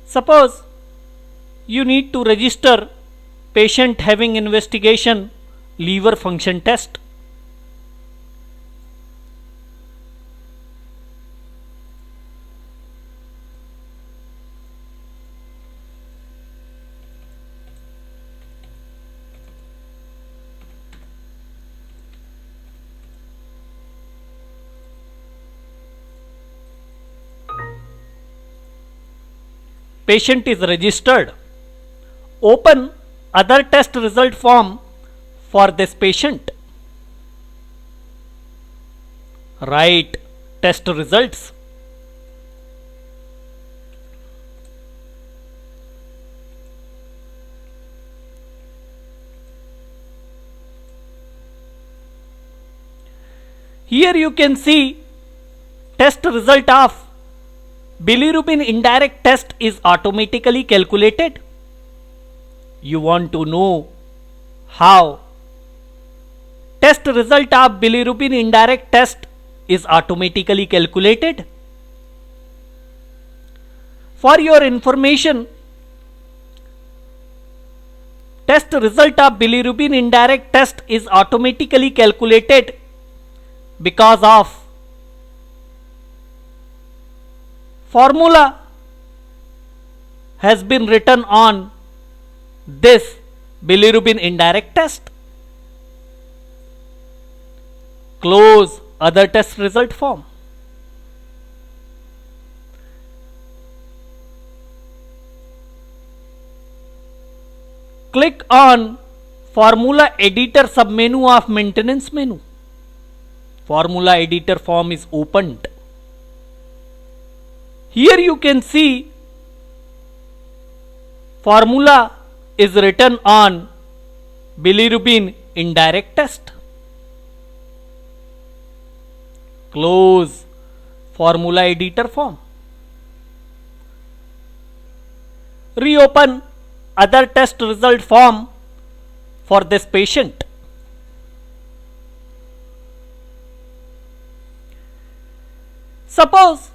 Suppose you need to register patient having investigation liver function test. Patient is registered. Open other test result form for this patient. Write test results. Here you can see test result of bilirubin indirect test is automatically calculated. You want to know how test result of bilirubin indirect test is automatically calculated? For your information, test result of bilirubin indirect test is automatically calculated because of formula has been written on this bilirubin indirect test. Close other test result form. Click on formula editor submenu of maintenance menu. Formula editor form is opened. Here you can see formula is written on bilirubin indirect test. Close formula editor form. Reopen other test result form for this patient. Suppose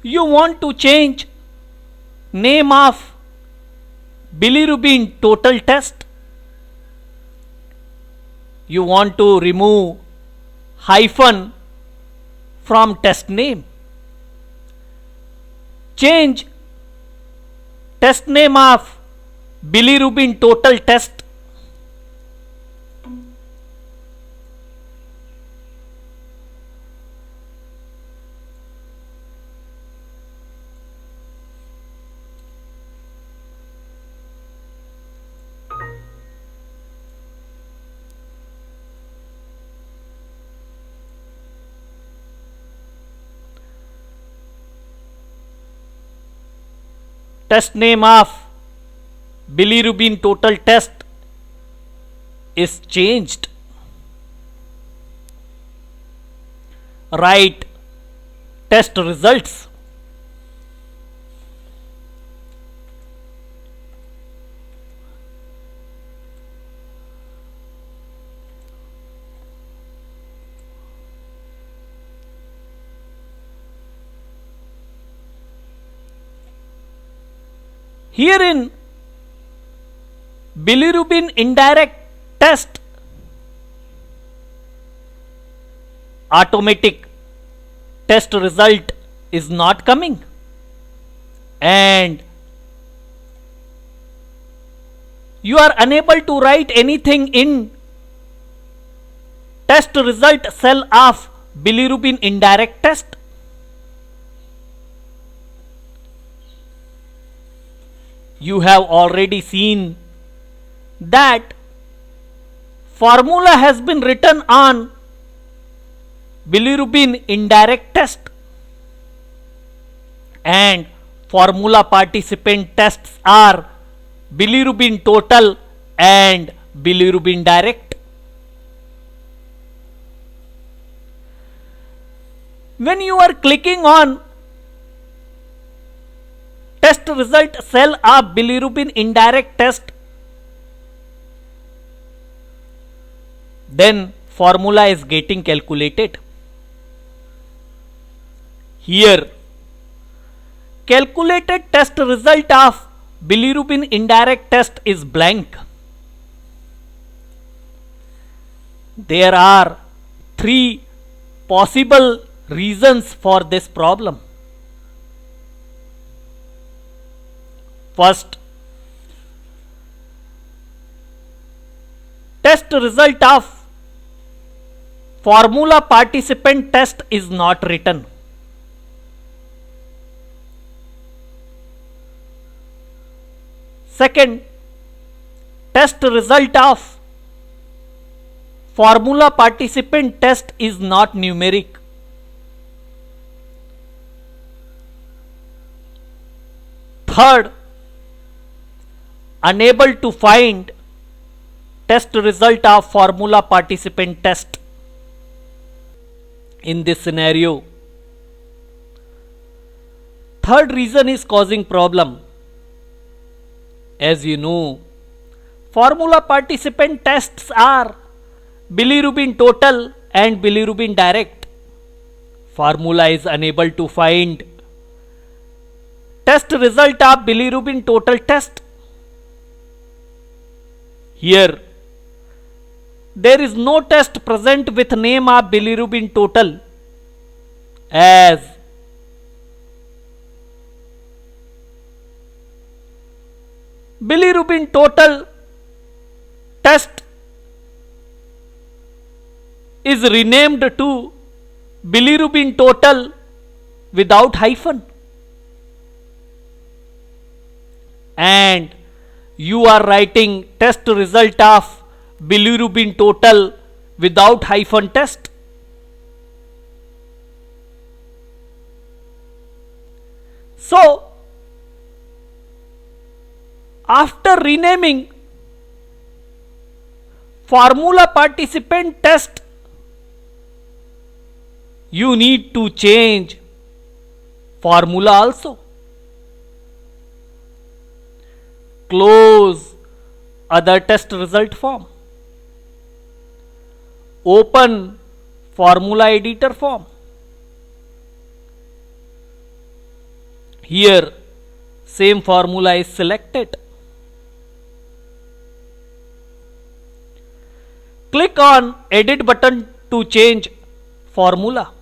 you want to change name of bilirubin total test. You want to remove hyphen from test name. Change test name of bilirubin total test. Test name of bilirubin total test is changed. Write test results. Herein bilirubin indirect test automatic test result is not coming, and you are unable to write anything in test result cell of bilirubin indirect test. You have already seen that formula has been written on bilirubin indirect test, and formula participant tests are bilirubin total and bilirubin direct. When you are clicking on test result cell of bilirubin indirect test, then formula is getting calculated. Here calculated test result of bilirubin indirect test is blank. There are three possible reasons for this problem. First, test result of formula participant test is not written. Second, test result of formula participant test is not numeric. Third, unable to find test result of formula participant test. In this scenario, third reason is causing problem. As you know, formula participant tests are bilirubin total and bilirubin direct. Formula is unable to find test result of bilirubin total test. Here, there is no test present with name of bilirubin total, as bilirubin total test is renamed to bilirubin total without hyphen, and you are writing test result of bilirubin total without hyphen test. So, after renaming formula participant test, you need to change formula also. Close other test result form. Open formula editor form. Here, same formula is selected. Click on edit button to change formula.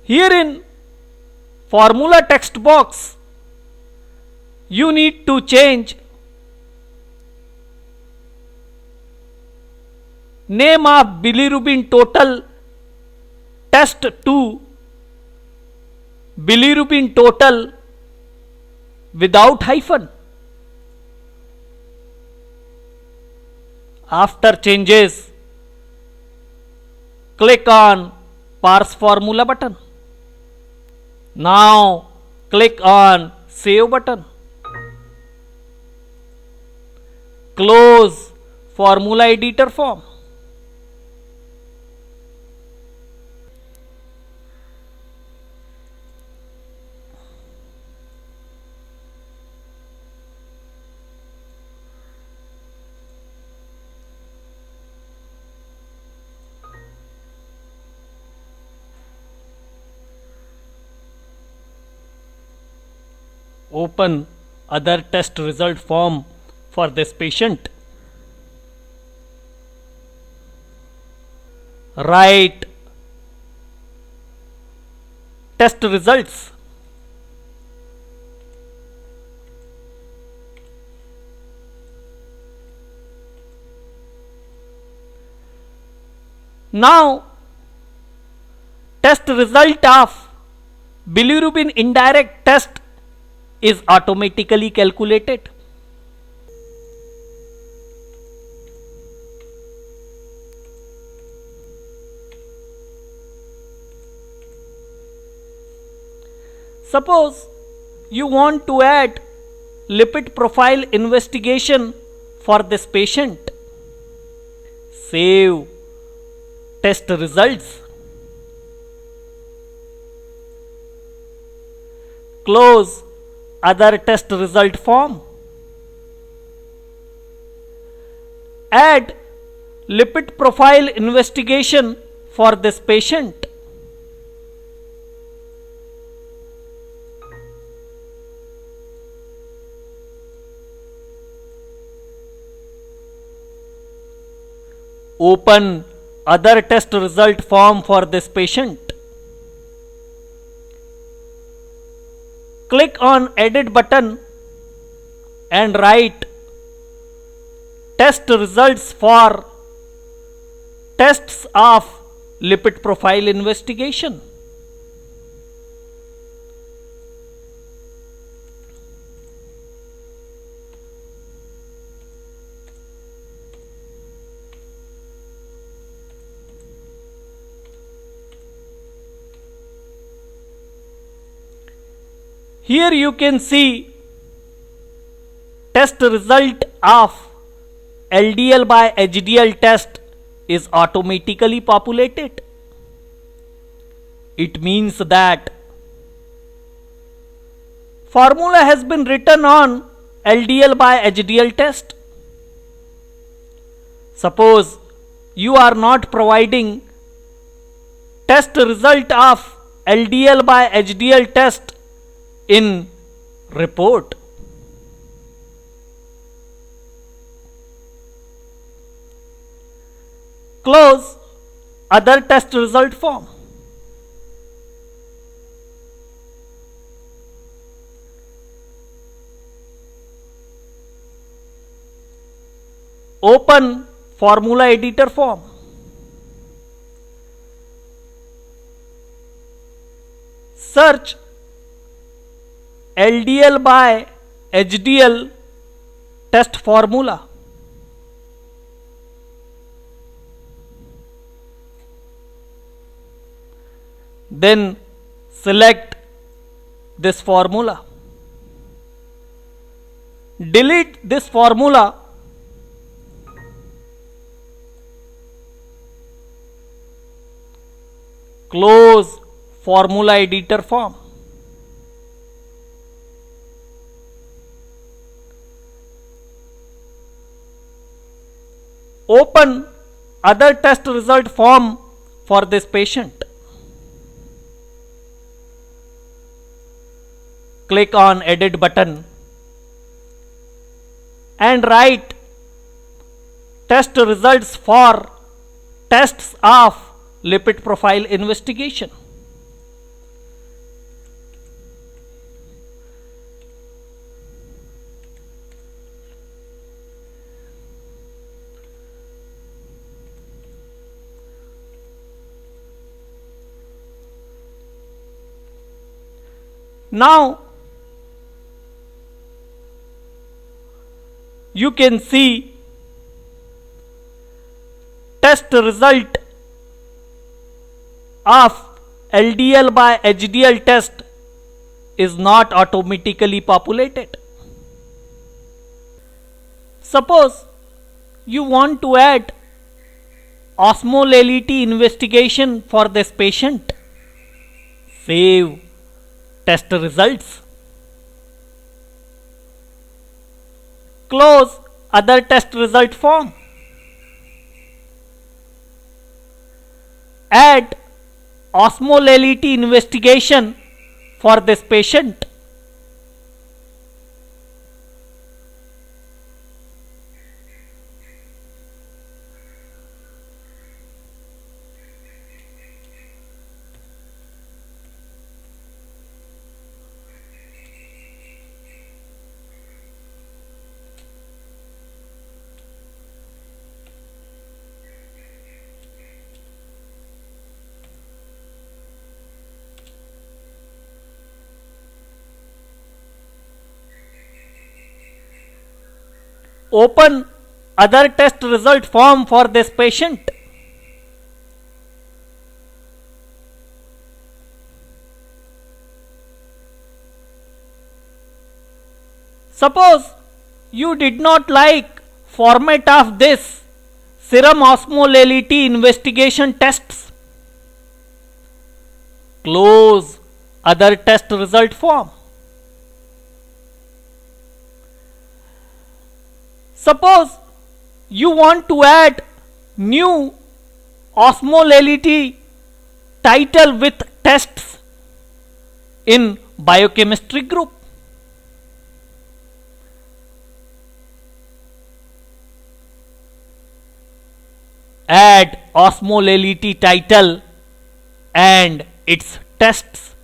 Here in formula text box, you need to change name of bilirubin total test to bilirubin total without hyphen. After changes, click on parse formula button. Now click on save button. Close formula editor form. Open other test result form for this patient. Write test results. Now, test result of bilirubin indirect test is automatically calculated. Suppose you want to add lipid profile investigation for this patient. Save test results. Close other test result form. Add lipid profile investigation for this patient. Open other test result form for this patient. Click on edit button and write test results for tests of lipid profile investigation. Here you can see test result of LDL by HDL test is automatically populated. It means that formula has been written on LDL by HDL test. Suppose you are not providing test result of LDL by HDL test in report. Close other test result form. Open formula editor form. Search LDL by HDL test formula. Then select this formula. Delete this formula. Close formula editor form. Open other test result form for this patient. Click on edit button and write test results for tests of lipid profile investigation. Now you can see test result of LDL by HDL test is not automatically populated. Suppose you want to add osmolality investigation for this patient. Save test results. Close other test result form. Add osmolality investigation for this patient. Open other test result form for this patient. Suppose you did not like format of this serum osmolality investigation tests. Close other test result form. Suppose you want to add new osmolality title with tests in biochemistry group. Add osmolality title and its tests.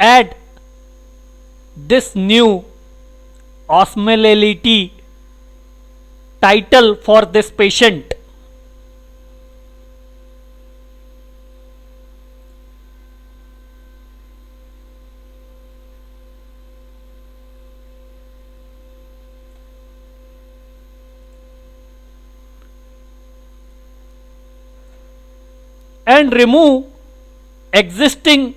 Add this new osmolality title for this patient. And remove existing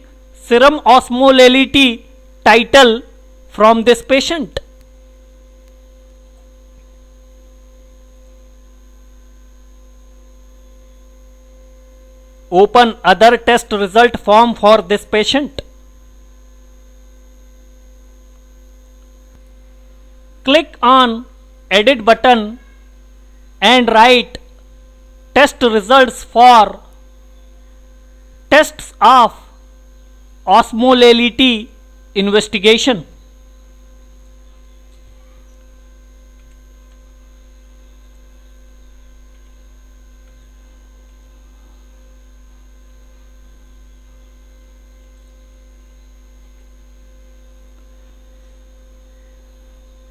serum osmolality title from this patient. Open other test result form for this patient. Click on edit button and write test results for tests of osmolality investigation.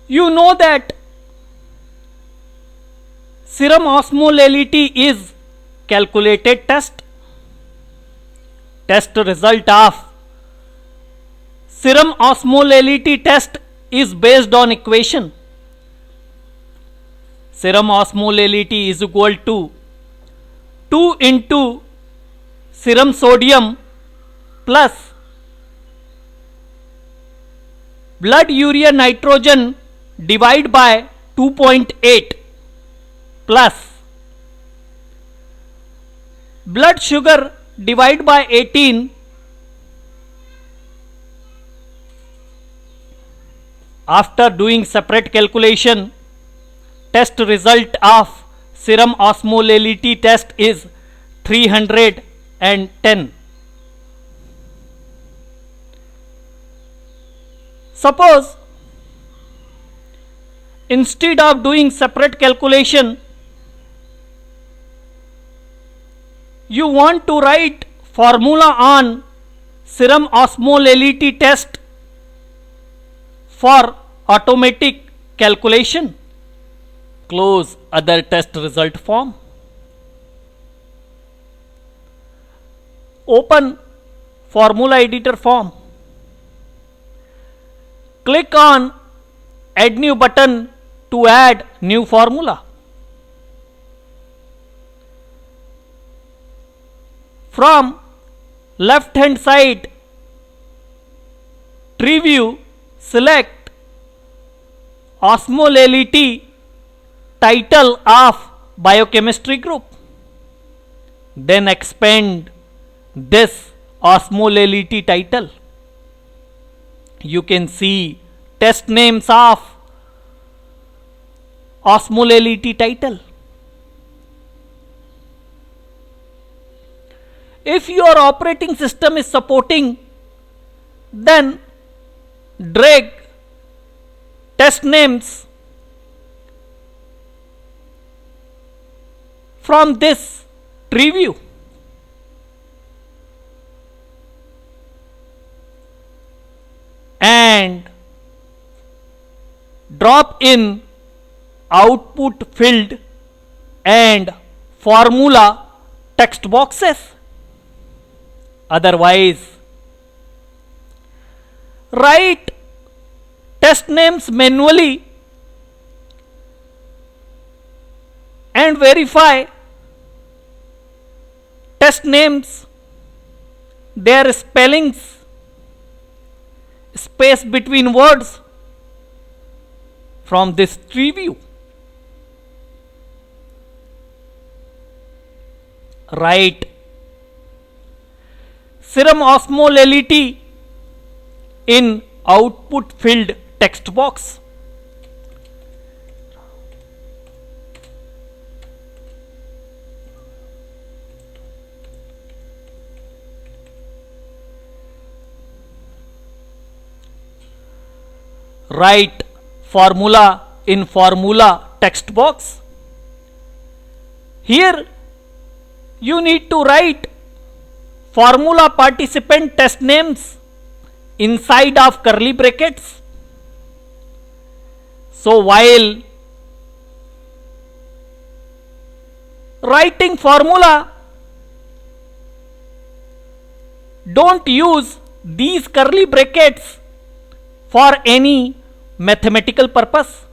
You know that serum osmolality is calculated test. Test result of serum osmolality test is based on equation. Serum osmolality is equal to 2 into serum sodium plus blood urea nitrogen divide by 2.8 plus blood sugar divide by 18 after doing separate calculation. Test result of serum osmolality test is 310. Suppose instead of doing separate calculation, you want to write formula on serum osmolality test for automatic calculation. Close other test result form. Open formula editor form. Click on add new button to add new formula. From left hand side tree view, select osmolality title of biochemistry group. Then expand this osmolality title. You can see test names of osmolality title. If your operating system is supporting, then drag test names from this tree view. And drop in output field and formula text boxes. Otherwise, write test names manually and verify test names, their spellings, space between words from this tree view. Write serum osmolality in output field text box. Write formula in formula text box. Here you need to write formula participant test names inside of curly brackets. So while writing formula, don't use these curly brackets for any mathematical purpose.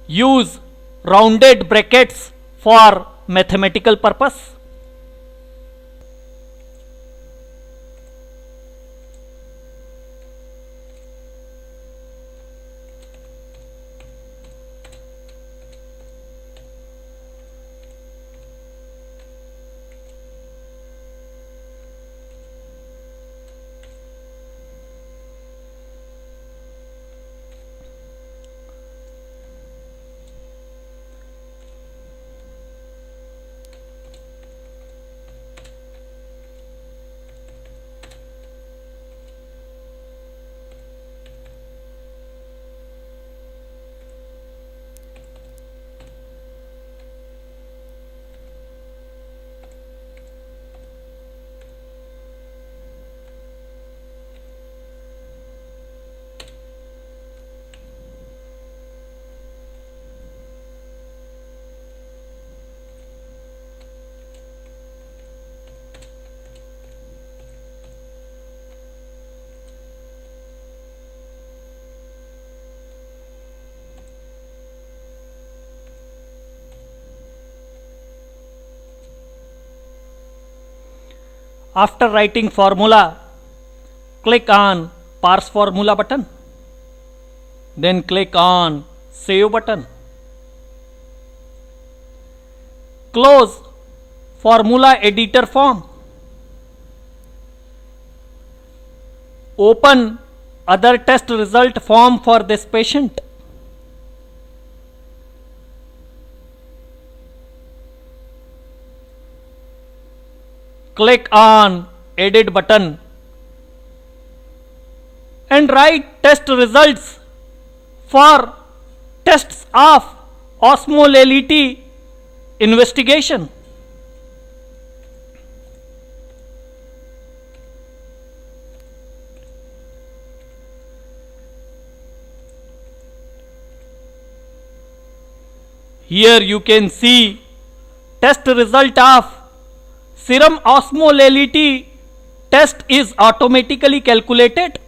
Use rounded brackets for mathematical purpose. After writing formula, click on parse formula button. Then click on save button. Close formula editor form. Open other test result form for this patient. Click on edit button and write test results for tests of osmolality investigation. Here you can see test result of serum osmolality test is automatically calculated.